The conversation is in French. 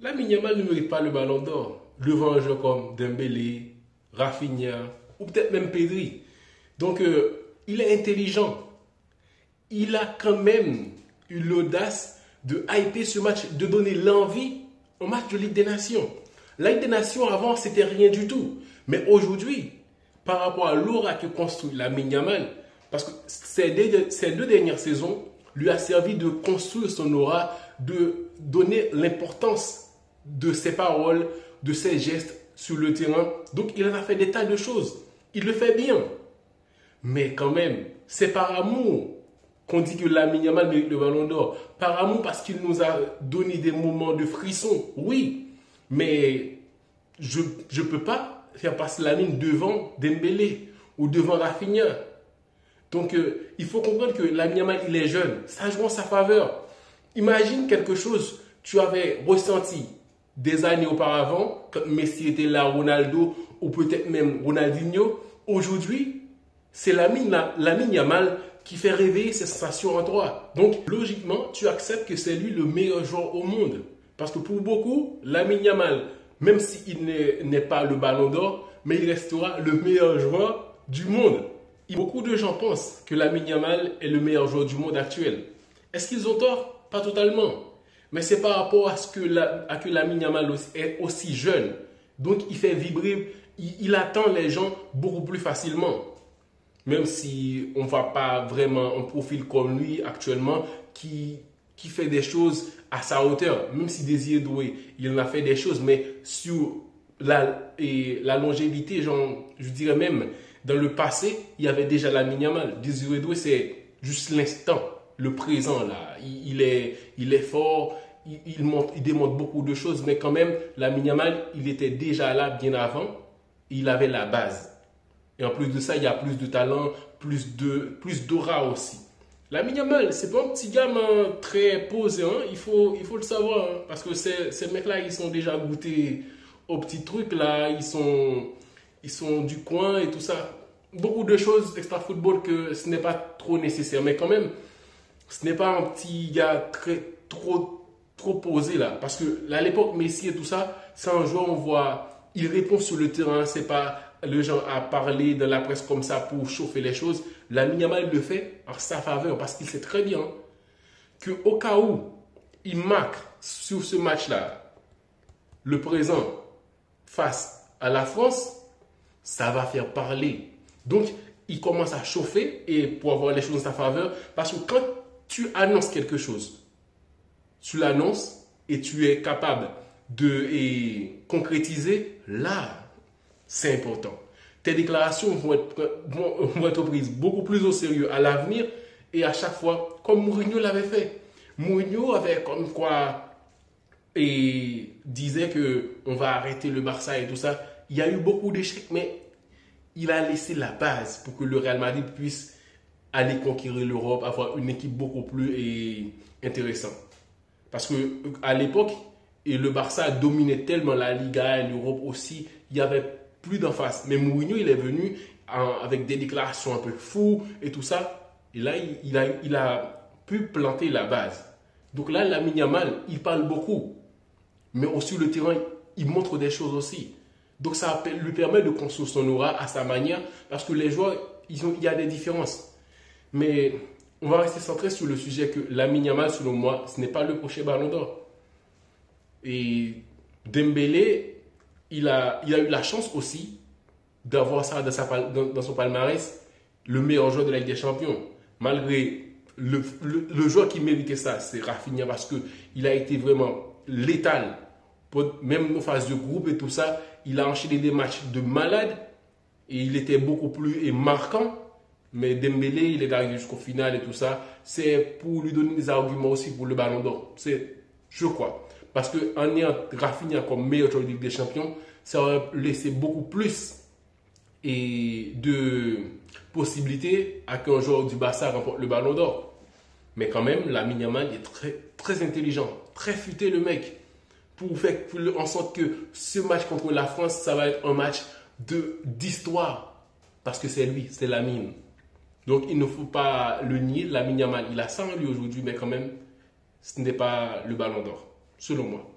Lamine Yamal ne mérite pas le ballon d'or devant un joueur comme Dembélé, Rafinha ou peut-être même Pedri. Donc, il est intelligent. Il a quand même eu l'audace de hyper ce match, de donner l'envie au match de Ligue des Nations. La Ligue des Nations, avant, c'était rien du tout. Mais aujourd'hui, par rapport à l'aura que construit Lamine Yamal, parce que ces deux dernières saisons lui a servi de construire son aura, de donner l'importance de ses paroles, de ses gestes sur le terrain. Donc, il en a fait des tas de choses. Il le fait bien. Mais quand même, c'est par amour qu'on dit que Lamine Yamal mérite le ballon d'or. Par amour parce qu'il nous a donné des moments de frisson. Oui, mais je ne peux pas faire passer Lamine devant Dembélé ou devant Rafinha. Donc, il faut comprendre que Lamine Yamal, il est jeune. Ça joue en sa faveur. Imagine quelque chose que tu avais ressenti des années auparavant, quand Messi était là, Ronaldo, ou peut-être même Ronaldinho. Aujourd'hui, c'est Lamine Yamal qui fait réveiller ses sensations en toi. Donc, logiquement, tu acceptes que c'est lui le meilleur joueur au monde. Parce que pour beaucoup, Lamine Yamal, même s'il n'est pas le ballon d'or, mais il restera le meilleur joueur du monde. Beaucoup de gens pensent que Lamine Yamal est le meilleur joueur du monde actuel. Est-ce qu'ils ont tort? Pas totalement. Mais c'est par rapport à ce que Lamine Yamal est aussi jeune. Donc, il fait vibrer, il atteint les gens beaucoup plus facilement. Même si on ne voit pas vraiment un profil comme lui actuellement qui fait des choses à sa hauteur. Même si Désiré Doué, il en a fait des choses, mais sur la longévité, genre, je dirais même, dans le passé, il y avait déjà Lamine Yamal. Désiré Doué, c'est juste l'instant, le présent là. Il est fort, il démontre beaucoup de choses, mais quand même, Lamine Yamal, il était déjà là bien avant. Il avait la base. Et en plus de ça, il y a plus de talent, plus d'aura aussi. Lamine Yamal, c'est pas un petit gamin très posé, hein? Il faut le savoir, hein? Parce que ces mecs-là, ils sont déjà goûtés aux petits trucs là, ils sont du coin et tout ça. Beaucoup de choses extra-football que ce n'est pas trop nécessaire, mais quand même, ce n'est pas un petit gars trop posé là. Parce que là, à l'époque, Messi et tout ça, c'est un joueur, on voit, il répond sur le terrain, c'est pas le genre à parler dans la presse comme ça pour chauffer les choses. Lamine Yamal le fait en sa faveur parce qu'il sait très bien qu'au cas où il marque sur ce match-là le présent face à la France, ça va faire parler. Donc, il commence à chauffer et pour avoir les choses en sa faveur parce que quand tu annonces quelque chose, tu l'annonces et tu es capable de concrétiser, là, c'est important. Tes déclarations vont être prises beaucoup plus au sérieux à l'avenir et à chaque fois, comme Mourinho l'avait fait. Mourinho avait comme quoi et disait qu'on va arrêter le Barça et tout ça. Il y a eu beaucoup d'échecs, mais il a laissé la base pour que le Real Madrid puisse aller conquérir l'Europe, avoir une équipe beaucoup plus intéressante. Parce qu'à l'époque, le Barça dominait tellement la Liga et l'Europe aussi, il y avait plus d'en face. Mais Mourinho, il est venu avec des déclarations un peu fous et tout ça. Et là, il a pu planter la base. Donc là, Lamine Yamal, il parle beaucoup. Mais aussi le terrain, il montre des choses aussi. Donc ça lui permet de construire son aura à sa manière. Parce que les joueurs, il y a des différences. Mais on va rester centré sur le sujet que Lamine Yamal, selon moi, ce n'est pas le prochain ballon d'or. Et Dembélé, il a eu la chance aussi d'avoir ça dans son palmarès, le meilleur joueur de la Ligue des Champions. Malgré le joueur qui méritait ça, c'est Rafinha parce qu'il a été vraiment létal. Même en phase de groupe et tout ça, il a enchaîné des matchs de malade et il était beaucoup plus marquant. Mais Dembélé, il est arrivé jusqu'au final et tout ça. C'est pour lui donner des arguments aussi pour le ballon d'or. Je crois. Parce qu'en ayant Rafinha comme meilleur joueur de Ligue des Champions, ça aurait laissé beaucoup plus de possibilités à qu'un joueur du Barça remporte le ballon d'or. Mais quand même, Lamine Yamal est très, très intelligent, très futé le mec. Pour faire en sorte que ce match contre la France, ça va être un match d'histoire. Parce que c'est lui, c'est Lamine. Donc il ne faut pas le nier, Lamine Yamal, il a ça en lui aujourd'hui, mais quand même, ce n'est pas le ballon d'or, selon moi.